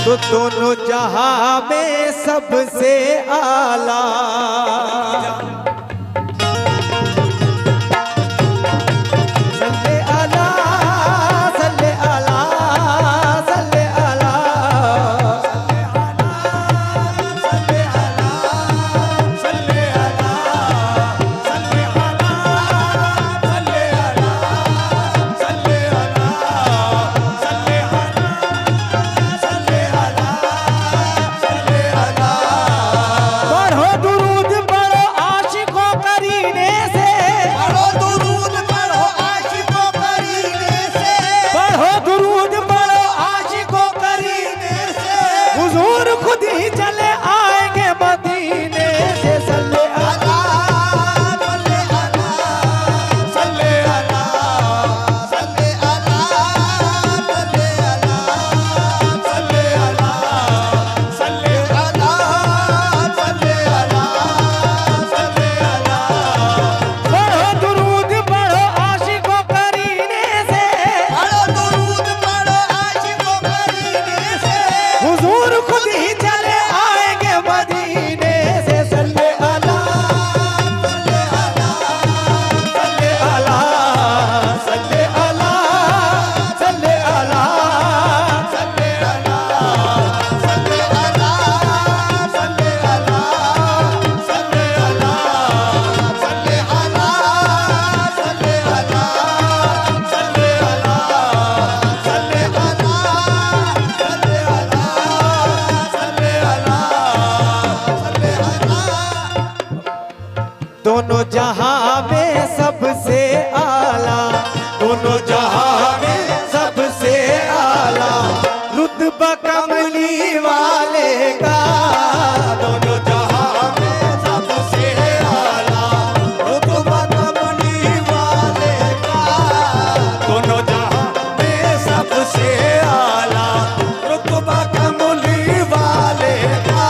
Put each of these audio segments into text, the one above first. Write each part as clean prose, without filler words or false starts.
तो दोनों जहां में सबसे आला। सल्ले आला, सल्ले आला, सल्ले आला, सल्ले आला, सल्ले आला, सल्ले आला, सल्ले आला, सल्ले आला, सल्ले आला, सल्ले आला। पढ़ो दुरूद पढ़ो आशिकों करीने से, पढ़ो दुरूद पढ़ो आशिकों करीने से, पढ़ो दुरूद पढ़ो आशिकों करीने से, हुजूर खुद ही चले आएंगे मदीने से। सल्ले आला, सल्ले आला, सल्ले आला, सल्ले आला, सल्ले आला, सल्ले आला, सल्ले आला, सल्ले आला, सल्ले आला। पढ़ो दुरूद पढ़ो आशिकों करीने से, पढ़ो दुरूद पढ़ो आशिकों करीने से, हुजूर खुद ही चले आएंगे मदीने से। सल्ले आला, सल्ले आला, सल्ले आला, सल्ले आला, सल्ले आला, सल्ले आला, सल्ले आला, सल्ले आला, सल्ले आला, सल्ले आला, सल्ले आला, सल्ले आला, सल्ले आला, सल्ले आला, सल्ले आला, सल्ले आला। दोनों जहां में सबसे आला, दोनों जहां में सबसे आला, रुतबा कमली वाले का। दोनों जहां में सबसे आला, रुतबा कमली वाले का। दोनों जहां में सबसे आला, रुतबा कमली वाले का।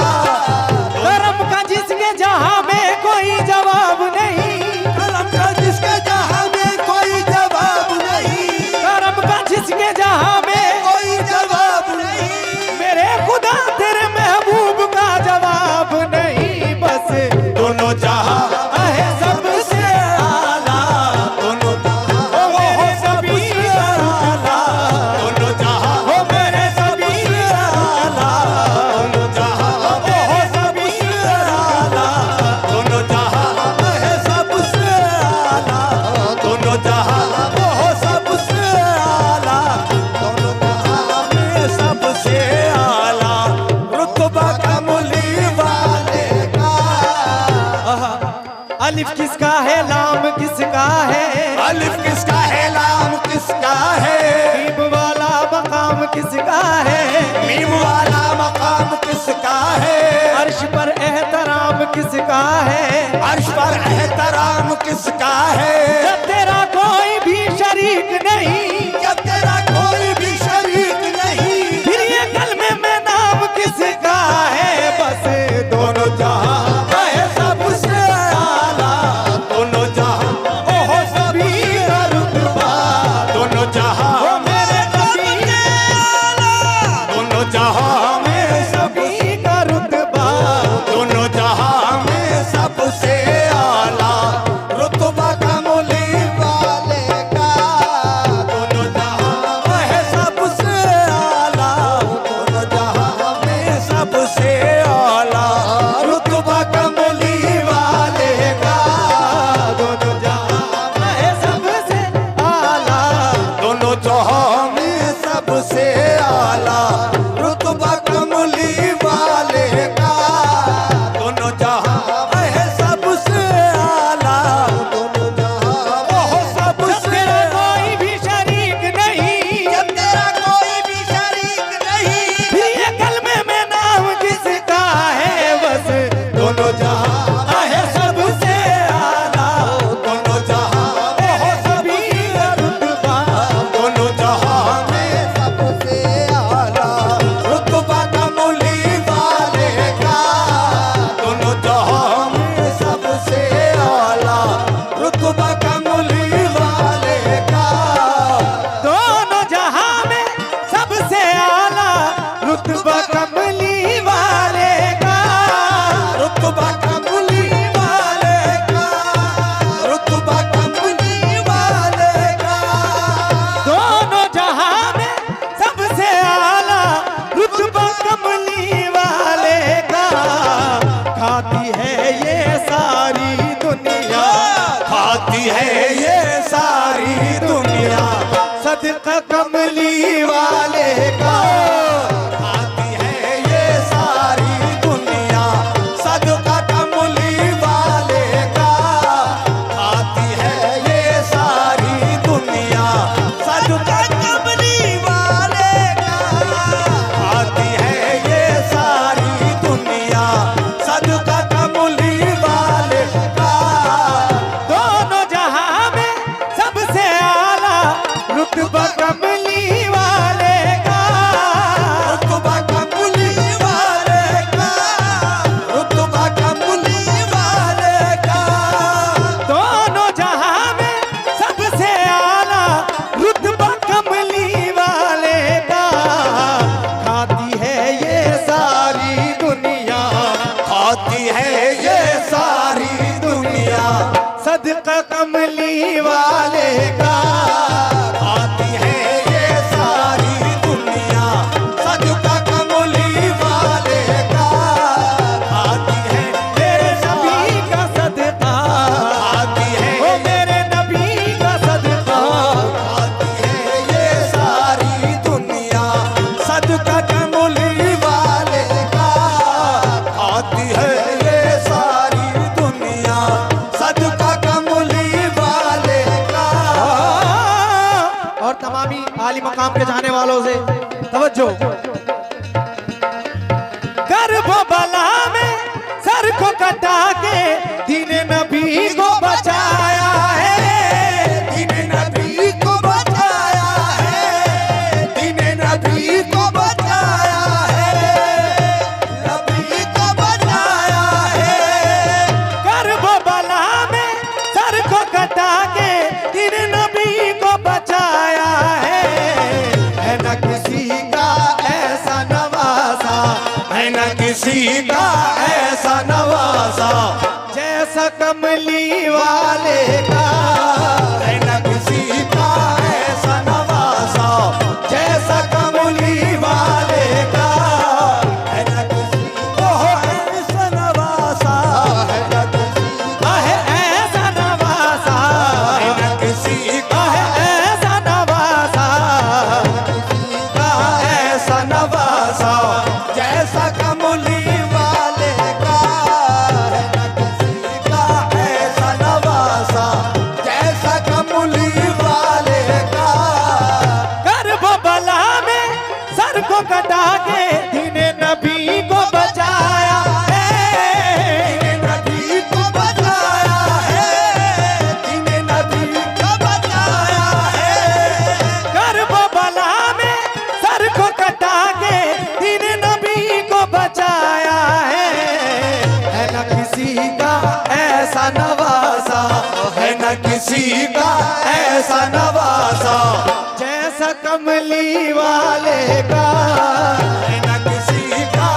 करम का जिसके जहां में कोई जवाब नहीं, कलम का जिसके जहां में कोई जवाब नहीं, करम का जिसके जहां में कोई जवाब नहीं, मेरे खुदा तेरे महबूब का जवाब नहीं। बस दोनों जहां है सबसे आला, दोनों जहां वो है सबसे आला, दोनों जहां हो मेरे सबसे आला, दोनों जहां वो है सबसे आला, दोनों जहां है सबसे आला, दोनों जहां वो हो सबसे आला, दोनों जहां में सबसे आला, रुतबा कमली वाले का। अलिफ किसका है, लाम किसका है, अलिफ किसका है, लाम किसका है, मीम वाला मकाम किसका है, मीम वाला मकाम किसका है, अर्श पर एहतराम किसका है, अर्श पर एहतराम किसका है, जब तेरा कोई भी शरीक नहीं, जब तेरा कोई भी शरीक नहीं, फिर ये कलमे में नाम किसका है। बस दोनों जहां है सबसे आला, दोनों जहां ओ हो सभी का रुतबा, दोनों जहां हो मेरे नबी के आला, दोनों जहां में सभी का रुतबा, दोनों जहां में सबसे आला, रुतबा कमली वाले का, दोनों जहां है सबसे आला, दोनों जहां में सबसे आला, रुतबा कमली वाले का, दोनों जहां है सबसे आला, दोनों जहां में सबसे आला, रुतबा रुतबा कमली वाले का, रुतबा कमली वाले का, रुतबा कमली वाले का। दोनों जहां में सबसे आला रुतबा कमली वाले का। खाती है ये सारी दुनिया, खाती है ये सारी दुनिया, सदका कमली वाले का। खाती है ये सारी दुनिया, सदका कमली वाले का। खाती है ये सारी दुनिया, सदका कमली वाले का। खाती है ये सारी दुनिया, सदका कमली वाले का। दोनों जहां में सबसे आला रुतबा कमली वाले का। रुतबा कमली वाले का, रुतबा कमली वाले का। दोनों जहां में सबसे आला रुतबा कमली वाले का। खाती है ये सारी दुनिया, खाती है ये सारी दुनिया, सदका कमली वाले का। खाती है ये सारी दुनिया, सदका कमली वाले का। खाती है मेरे नबी का सदका, खाती है ओ मेरे नबी का सदका। खाती है ये सारी दुनिया, सदका कमली वाले का। खाती है ये सारी दुनिया, सदका कमली वाले का। और तमामी आली मकाम के जाने वालों से तवज्जो। गर्भ बला में सर को कटा के दीन नबी को बचाया है। दीन नबी को बचाया है, दीन नबी को बचाया है, नबी को बचाया है। गर्भ बला में सर को कटा के दीन नबी को बचाया है न किसी का ऐसा नवासा, है न किसी का ऐसा नवासा, जैसा कमली वाले का। है न किसी का ऐसा नवासा, जैसा कमली वाले का। है न किसी को ऐसा नवासा, है न किसी आहे ऐसा नवासा, है न किसी का आहे ऐसा नवासा, का ऐसा नवासा, जैसा कमली वाले का। है न किसी का ऐसा नवासा, जैसा कमली वाले का। गर्भ बला में सर को कटा के दीन नबी को बचाया है। दीन नबी को बचाया है, दीन नबी को बचाया है। गर्भ बला में सर को कटा के दीन नबी को बचाया है न किसी का ऐसा नवासा, है न किसी का ऐसा नवासा, जैसा कमली वाले का। है न किसी का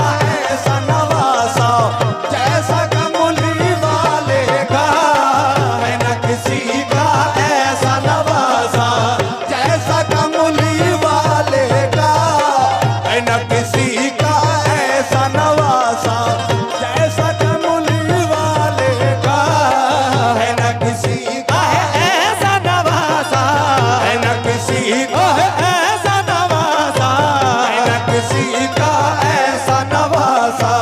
ऐसा नवासा, जैसा कमली वाले का। है न किसी का ऐसा नवासा, जैसा कमली वाले का। है न किसी का ऐसा नवासा, जैसा कमली वाले का। है न किसी का ऐसा नवासा, है न किसी का ऐसा नवासा, है न किसी का ऐसा नवासा,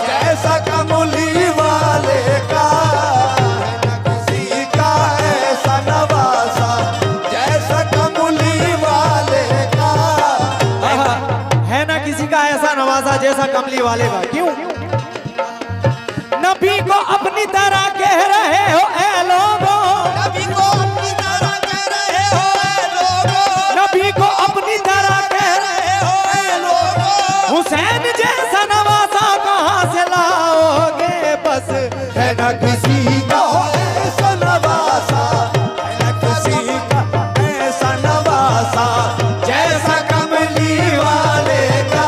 जैसा कमली वाले का। है न किसी का ऐसा नवासा, जैसा कमली वाले का। है ना किसी का ऐसा नवाजा जैसा कमली वाले का। क्यों? नबी को अपनी तरह कह रहे हो ए लोगों, नबी को अपनी तरह कह रहे हो ऐ लोगों, नबी को अपनी तरह कह रहे रहे हो ऐ लोगों। हुसैन जैसा नवाजा कहाँ से लाओगे? बस है ना किसी का ऐसा नवासा, है न किसी का ऐसा नवासा, जैसा कमली वाले का।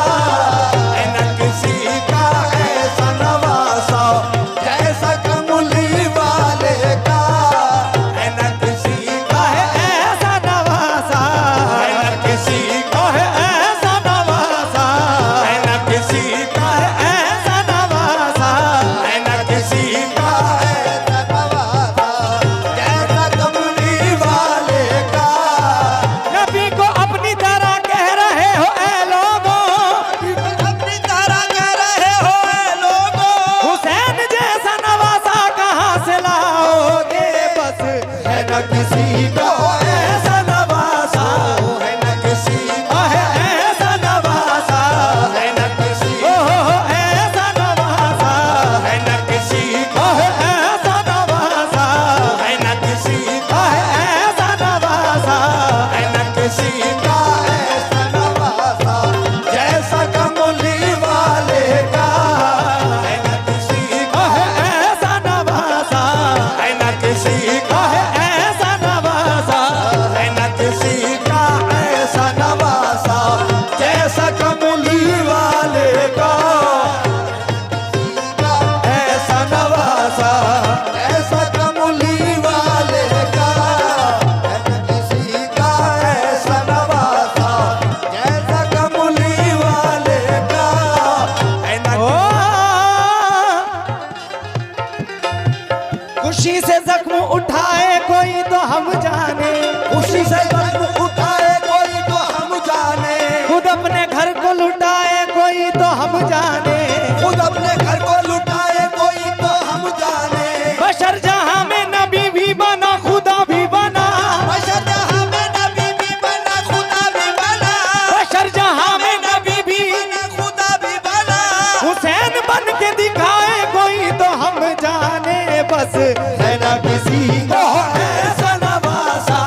बस है ना किसी को ऐसा नवासा,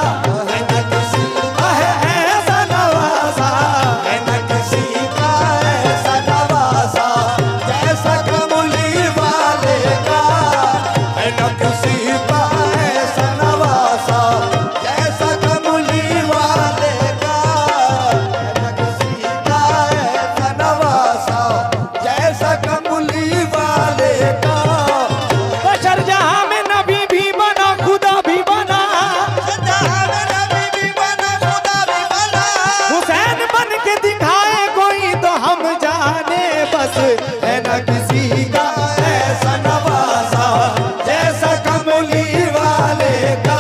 है ना किसी का है ऐसा नवासा, है ना किसी का ऐसा नवासा जैसा कमली वाले का, है ना किसी का ऐसा नवासा जैसा कमली वाले का, है ना किसी का ऐसा नवासा जैसा कमली वाले का। बशर जहां में नबी भी बना खुदा भी बना, जहां में नबी भी बना खुदा भी बना, हुसैन बन के दिखाए कोई तो हम जाने बस है ना किसी का ऐसा नवासा जैसा कमली वाले का,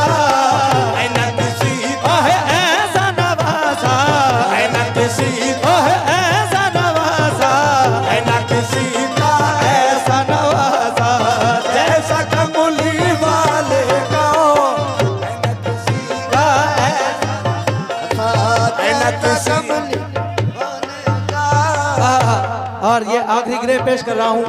है ना किसी का है ऐसा नवासा, है ना किसी का है ऐसा नवासा, है ना किसी का ऐसा नवासा जैसा कमली वाले का, है ना किसी का ऐसा, है ना किसी और ये आखिरी ग्रे पेश कर रहा हूँ।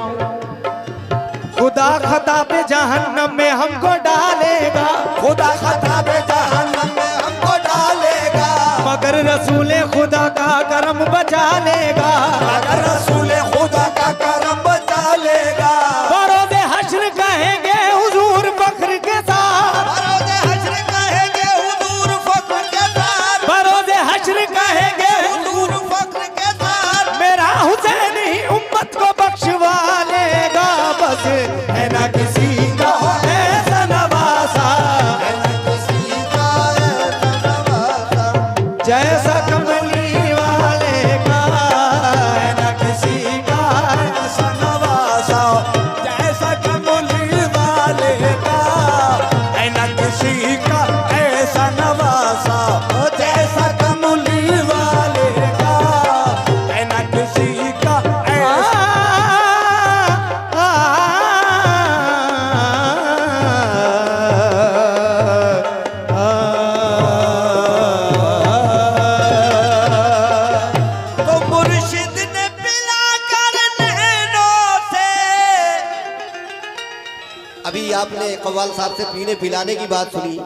खुदा खता पे जहन्नम में हमको डालेगा, खुदा खता पे जहन्नम में हमको डालेगा, मगर रसूले खुदा का करम बचा लेगा, मगर रसूले खुदा का करम बचा लेगा। बरोज़े हश्र कहेंगे हुजूर फख्र के साथ, बरोज़े हश्र कहेंगे हुजूर फख्र के साथ, बरोज़े हश्र कहेंगे हुजूर फख्र के साथ, मेरा हुसैन ही उम्मत को बख्शवा लेगा बस है ना किसी का ऐसा नवासा, है ना किसी का ऐसा नवासा जैसा कमली वाले का, है ना किसी का ऐसा नवासा जैसा कमली वाले का, है ना किसी का ऐसा नवासा जैसा कमली वाले का, है ना किसी का तो मुर्शिद ने पिला कर नैनों से। अभी आपने कव्वाल साहब से पीने पिलाने की बात सुनी,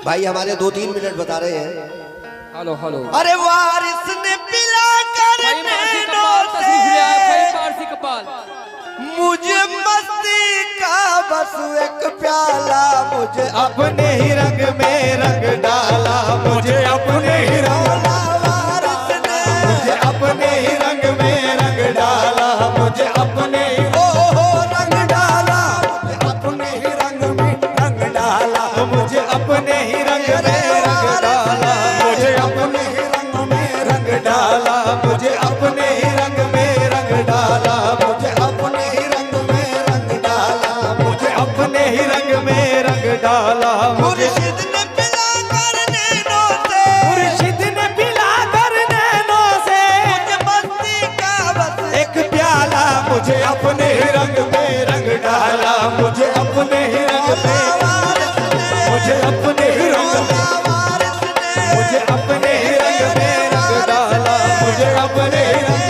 भाई हमारे 2-3 मिनट बता रहे हैं। हेलो हेलो अरे वारिस ने पिला कर भाई पारसी नैनों कपाल तशरीफ ले आए, भाई से पारसी कपाल। मुझे मस्ती का बस एक प्याला, मुझे अपने ही रंग में रंग डाला, मुझे अपने ही रंग, वारिस ने मुझे अपने ही रंग में रंग डाला, मुझे अपने ही रंग डाला, मुझे अपने ही रंग में रंग डाला, मुझे अपने ही रंग में रंग डाला, मुझे अपने ही रंग में रंग डाला, मुझे अपने ही रंग में रंग डाला, मुझे अपने ही रंग में रंग डाला, मुझे अपने ही रंग में रंग डाला, मुझे मुर्शिद ने पिला कर नैनों से, मुर्शिद ने पिला कर नैनों से मुझे मस्ती का बस एक प्याला, मुझे अपने ही रंग में रंग डाला, मुझे अपने ही रंग में, वारिस ने, मुझे अपने ही रंग में, वारिस ने, मुझे अपने ही रंग में रंग डाला, मुझे अपने ही रंग,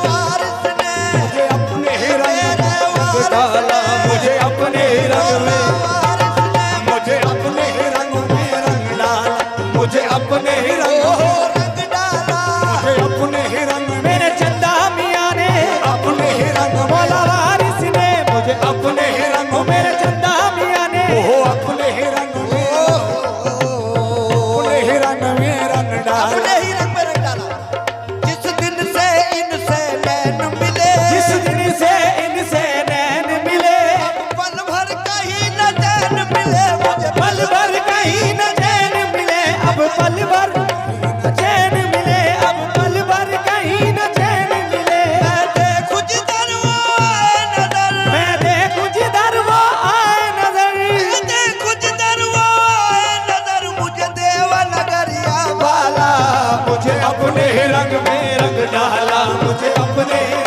वारिस ने, मुझे अपने ही रंग में रंग डाला, मुझे अपने ही रंग में, वारिस ने मुझे अपने ही रंग में रंग डाला, मुझे अपने ही रंग में, रंग डाला, मुझे अपने ही रंग में, मेरे चंदा मियां ने अपने ही रंग, मौला वारिस ने मुझे अपने ही रंग, मेरे चंदा मियां ने वो अपने ही रंग में, अपने ही रंग में रंग डाला, अपने ही रंग में रंग डाला। जिस दिन से इनसे नैन मिले, जिस दिन से इनसे नैन मिले, पल भर कहीं न चैन मिले, मुझे पल भर कहीं न चैन मिले, अब पल भर चैन मिले, अब पल भर कहीं न चैन मिले, मैं देखूं जिधर वो आए नजर, मैं देखूं जिधर वो आए नजर, मैं देखूं जिधर वो आए नजर, मुझे देवनगरिया वाला मुझे अपने ही रंग में रंग डाला, मुझे अपने ही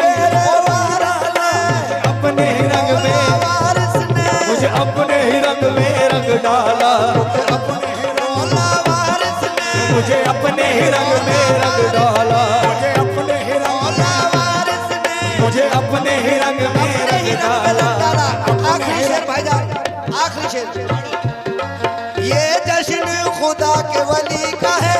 अपने ही रंग में, वारिस ने, मुझे अपने ही रंग में रंग डाला, अपने ही रंग, वारिस ने, मुझे अपने ही रंग में रंग डाला, मुझे अपने ही रंग, वारिस ने, मुझे अपने ही रंग में रंग डाला, डाला। आखिरी वली का है